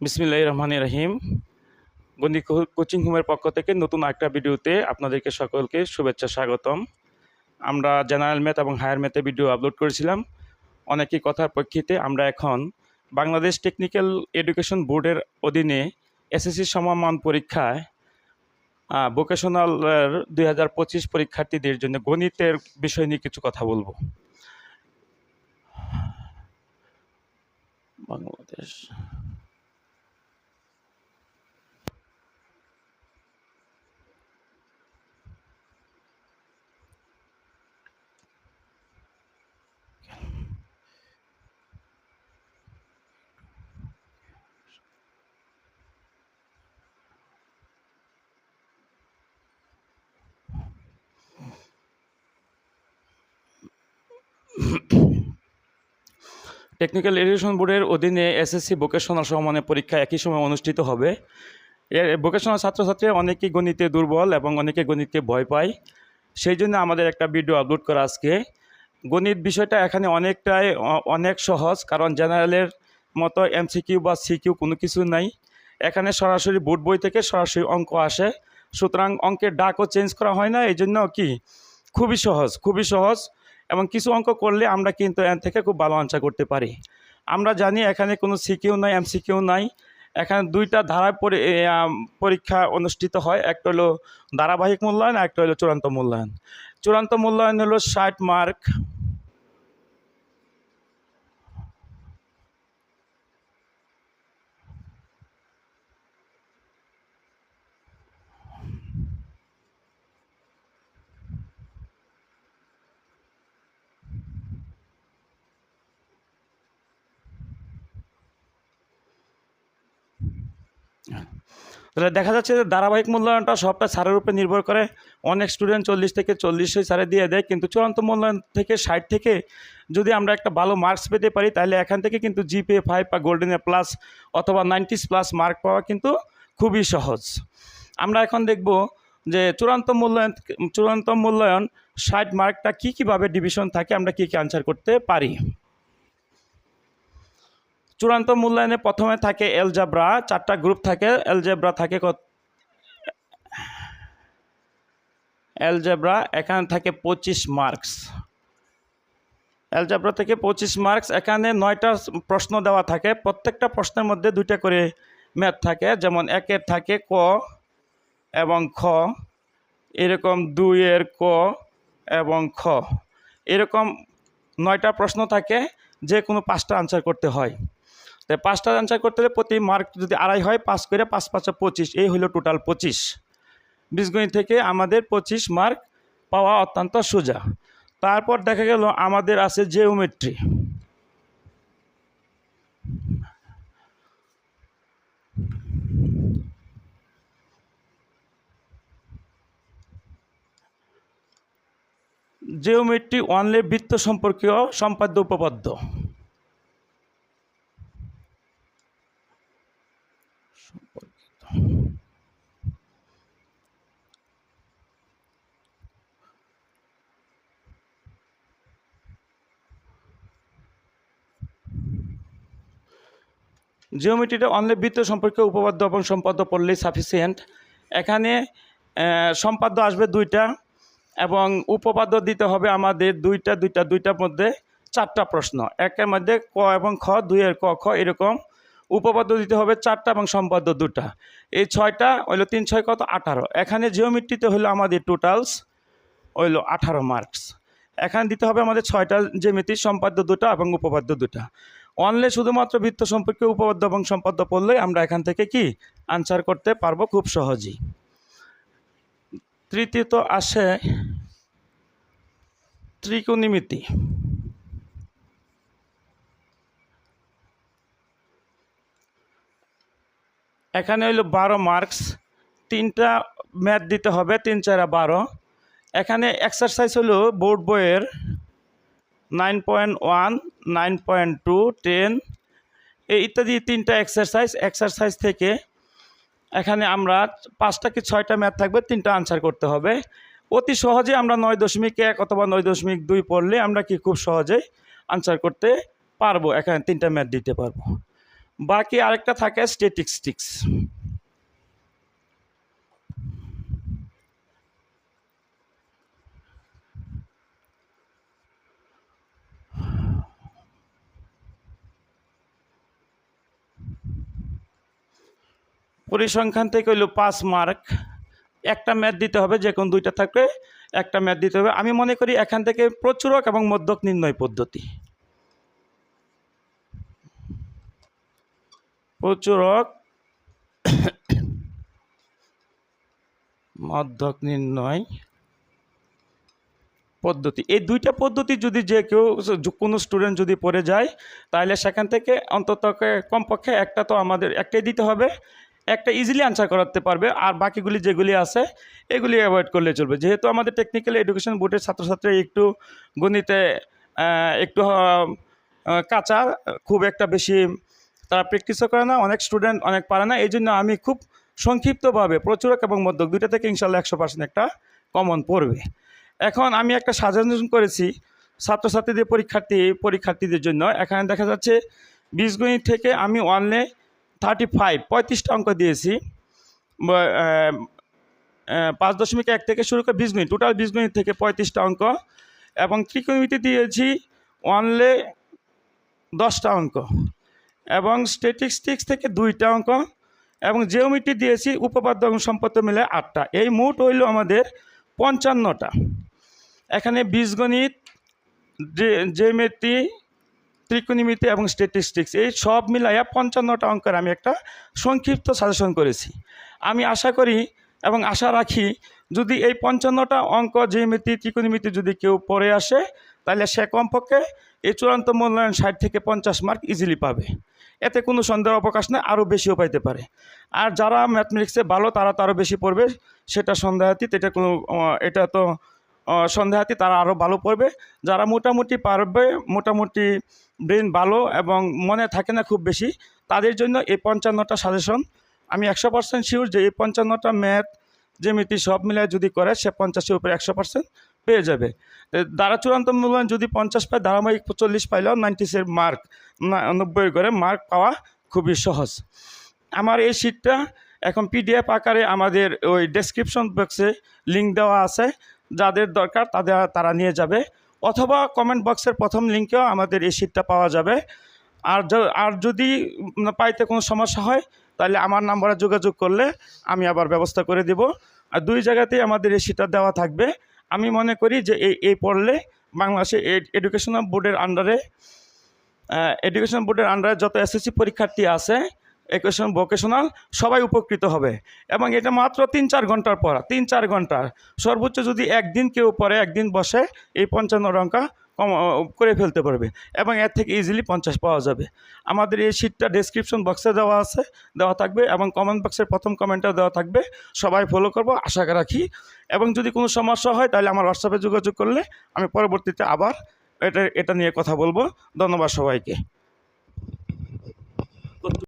বিসমিল্লাহির রহমানির রহিম। গণিত কোচিং হোমের পক্ষ থেকে নতুন একটা ভিডিওতে আপনাদেরকে সকলকে শুভেচ্ছা স্বাগতম। আমরা জেনারেল ম্যাথ এবং হায়ার ম্যাথে ভিডিও আপলোড করেছিলাম। অনেকই কথার প্রেক্ষিতে আমরা এখন বাংলাদেশ টেকনিক্যাল এডুকেশন বোর্ডের অধীনে এসএসসি সমমান পরীক্ষায় ভোকেশনালের 2025 পরীক্ষার্থীদের জন্য গণিতের বিষয় নিয়ে কিছু কথা বলবো। বাংলাদেশ টেকনিক্যাল এডুকেশন বোর্ডের অধীনে এসএসসি ভোকেশনাল সমমানের পরীক্ষা একই সময় অনুষ্ঠিত হবে। এর ভোকেশনাল ছাত্রছাত্রী অনেকেই গণিতে দুর্বল এবং অনেকে গণিতকে ভয় পায়। সেই জন্য আমাদের একটা ভিডিও আপলোড করা আজকে। গণিত বিষয়টা এখানে অনেক সহজ, কারণ জেনারেলের মতো এমসিকিউ বা সিকিউ কোনো কিছু নাই। এখানে সরাসরি বোর্ড বই থেকে সরাসরি অঙ্ক আসে, সুতরাং অঙ্কের ডাকও চেঞ্জ করা হয় না। এই জন্য খুবই সহজ এবং কিছু অঙ্ক করলে আমরা কিন্তু এর থেকে খুব ভালো আনসার করতে পারি। আমরা জানি এখানে কোনো সিকিউ নাই, এমসিকিউ নাই। এখানে দুইটা ধারায় পরীক্ষা অনুষ্ঠিত হয়, একটা হলো ধারাবাহিক মূল্যায়ন, একটা হলো চূড়ান্ত মূল্যায়ন। চূড়ান্ত মূল্যায়ন হলো 60 মার্ক। তাহলে দেখা যাচ্ছে যে ধারাবাহিক মূল্যায়নটা সবটা স্যারের উপরে নির্ভর করে। অনেক স্টুডেন্ট 40 থেকে 40 স্যারে দিয়ে দেয়, কিন্তু চূড়ান্ত মূল্যায়ন থেকে 60 থেকে যদি আমরা একটা ভালো মার্কস পেতে পারি, তাহলে এখান থেকে কিন্তু জিপিএ 5 বা গোল্ডেন এ প্লাস অথবা 90+ মার্ক পাওয়া কিন্তু খুবই সহজ। আমরা এখন দেখব যে চূড়ান্ত মূল্যায়ন 60 মার্কটা কীভাবে ডিভিশন থাকে, আমরা কী আনসার করতে পারি। চূড়ান্ত মূল্যায়নে প্রথমে থাকে অ্যালজেব্রা, 4টা গ্রুপ থাকে। অ্যালজেব্রা এখানে থাকে 25 মার্কস। অ্যালজেব্রা থেকে 25 মার্কস। এখানে 9টা প্রশ্ন দেওয়া থাকে, প্রত্যেকটা প্রশ্নের মধ্যে 2টা করে ম্যাথ থাকে। যেমন 1-এর থাকে ক এবং খ, এরকম 2-এর ক এবং খ, এরকম 9টা প্রশ্ন থাকে, যে কোনো 5টা আনসার করতে হয়। তাই 5টা আনসার করতে হলে প্রতি মার্ক যদি 2.5 হয়, 5 করে 5 5 25, এই হলো টোটাল 25। বীজগণিত থেকে আমাদের 25 মার্ক পাওয়া অত্যন্ত সোজা। তারপর দেখা গেল আমাদের আছে জিওমেট্রি। জিওমেট্রি অনলি বৃত্ত সম্পর্কীয় সম্পাদ্য উপপাদ্য। জিওমেট্রিটা অনলি বৃত্ত সম্পর্কে উপপাদ্য এবং সম্পাদ্য পড়লেই সাফিসিয়েন্ট। এখানে সম্পাদ্য আসবে 2টা এবং উপপাদ্য দিতে হবে আমাদের দুইটার মধ্যে 4টা প্রশ্ন। 1-এর মধ্যে ক এবং খ, 2-এর ক খ, এরকম উপপাদ্য দিতে হবে 4টা এবং সম্পাদ্য 2টা। এই 6টা হইলো 3 6 কত 18। এখানে জিওমেট্রিতে হলো আমাদের টোটালস হইলো 18 মার্কস। এখানে দিতে হবে আমাদের 6টা জ্যামিতি, সম্পাদ্য 2টা এবং উপপাদ্য 2টা। অনলি শুধুমাত্র বৃত্ত সম্পর্কে উপপাদ্য এবং সম্পাদ্য পড়লেই আমরা এখান থেকে আনসার করতে পারবো খুব সহজেই। তৃতীয়ত আসে ত্রিকোণমিতি। এখানে হইলো 12 মার্কস। 3টা ম্যাথ দিতে হবে, 3 4 12। এখানে এক্সারসাইজ হলো বোর্ড বইয়ের 9.1, 9.2, 10 ইত্যাদি 3টা এক্সারসাইজ থেকে এখানে আমরা 5টা কি 6টা ম্যাথ থাকবে, 3টা আনসার করতে হবে। অতি সহজে আমরা 9.1 অথবা 9.2 পড়লে আমরা খুব সহজেই আনসার করতে পারবো। এখানে 3টা ম্যাথ দিতে পারবো। বাকি আরেকটা থাকে স্ট্যাটিস্টিক্স। পরিসংখ্যান থেকে হইল 5 মার্ক, একটা ম্যাথ দিতে হবে, যে কোনো দুইটা থাকলে একটা ম্যাথ দিতে হবে। আমি মনে করি এখান থেকে প্রচুরক এবং মধ্যক নির্ণয় পদ্ধতি, প্রচুরক মধ্যক নির্ণয় পদ্ধতি, এই দুইটা পদ্ধতি যদি যে কেউ কোনো স্টুডেন্ট যদি পড়ে যায়, তাহলে সেখান থেকে অন্তত কমপক্ষে একটা তো আমাদের একটাই দিতে হবে, একটা ইজিলি আনসার করাতে পারবে, আর বাকিগুলি যেগুলি আছে এগুলি অ্যাভয়েড করলে চলবে। যেহেতু আমাদের টেকনিক্যাল এডুকেশন বোর্ডের ছাত্রছাত্রী একটু গণিতে একটু কাঁচা, খুব একটা বেশি তারা প্র্যাকটিসও করে না, অনেক স্টুডেন্ট অনেক পারে না, এই জন্য আমি খুব সংক্ষিপ্তভাবে প্রচুরক এবং মধ্যক দুইটা থেকে ইনশাল্লাহ 100% একটা কমন পড়বে। এখন আমি একটা সাজেশন করেছি ছাত্রছাত্রীদের পরীক্ষার্থীদের জন্য। এখানে দেখা যাচ্ছে বীজগণিত থেকে আমি অনলি 35 অঙ্ক দিয়েছি, 5.1 থেকে শুরু করে বীজগণিত, টোটাল বীজগণিত থেকে 35টা অঙ্ক, এবং ত্রিকোণমিতি দিয়েছি অনলি 10টা অঙ্ক, এবং স্ট্যাটিস্টিক্স থেকে 2টা অঙ্ক, এবং জিওমেট্রি দিয়েছি উপপাদ্য এবং সম্পত্তি মিলে 8টা। এই মোট হইল আমাদের 55টা। এখানে বীজগণিত, জিওমেট্রি, ত্রিকোণমিতি এবং স্ট্যাটিস্টিক্স এই সব মিলাইয়া 55টা অঙ্কের আমি একটা সংক্ষিপ্ত সাজেশন করেছি। আমি আশা করি এবং আশা রাখি যদি এই 55টা অঙ্ক জিওমেট্রি, ত্রিকোণমিতি যদি কেউ পড়ে আসে, তাহলে সে কমপক্ষে এই চূড়ান্ত মূল্যায়ন 60 থেকে 50 মার্ক ইজিলি পাবে। এতে কোনো সন্দেহের অবকাশ নেই, আরও বেশিও পাইতে পারে। আর যারা ম্যাথমেটিক্সে ভালো তারা তো আরও বেশি পড়বে, সেটা সন্দেহাতীত, এটা তো সন্দেহাতীত, তারা আরও ভালো পড়বে। যারা মোটামুটি পারবে, মোটামুটি ব্রেন ভালো এবং মনে থাকে না খুব বেশি, তাদের জন্য এই 55টা সাজেশন আমি 100% শিওর যে এই 55টা ম্যাথ জ্যামিতি সব মিলায় যদি করে সে 50-এর উপরে 100% পেয়ে যাবে। দ্বারা চূড়ান্ত মূল্যায়ন যদি 50 পায়, ধারাবাহিক 40 পাইলেও 90 মার্ক, 90 করে মার্ক পাওয়া খুবই সহজ। আমার এই শিটটা এখন পিডিএফ আকারে আমাদের ওই ডেসক্রিপশন বক্সে লিঙ্ক দেওয়া আছে, যাদের দরকার তারা নিয়ে যাবে, অথবা কমেন্ট বক্সের প্রথম লিঙ্কেও আমাদের এই শিটটা পাওয়া যাবে। আর যদি পাইতে কোনো সমস্যা হয়, তাহলে আমার নাম্বারে যোগাযোগ করলে আমি আবার ব্যবস্থা করে দেব। আর 2 জায়গাতেই আমাদের এই শিটটা দেওয়া থাকবে। আমি মনে করি যে এই পড়লে বাংলাদেশে এডুকেশন বোর্ডের আন্ডারে যত এসএসসি পরীক্ষার্থী আছে, এডুকেশন ভোকেশনাল, সবাই উপকৃত হবে। এবং এটা মাত্র 3-4 ঘন্টার পড়া, 3-4 ঘন্টা, সর্বোচ্চ যদি একদিন কেউ পড়ে, একদিন বসে এই 55 অঙ্ক করে ফেলতে পারবে, এবং এর থেকে ইজিলি 50 পাওয়া যাবে। আমাদের এই শিটটা ডেসক্রিপশন বক্সে দেওয়া থাকবে, এবং কমেন্ট বক্সের প্রথম কমেন্টটাও দেওয়া থাকবে। সবাই ফলো করব আশা রাখি। এবং যদি কোনো সমস্যা হয়, তাহলে আমার হোয়াটসঅ্যাপে যোগাযোগ করলে আমি পরবর্তীতে আবার এটা নিয়ে কথা বলবো। ধন্যবাদ সবাইকে।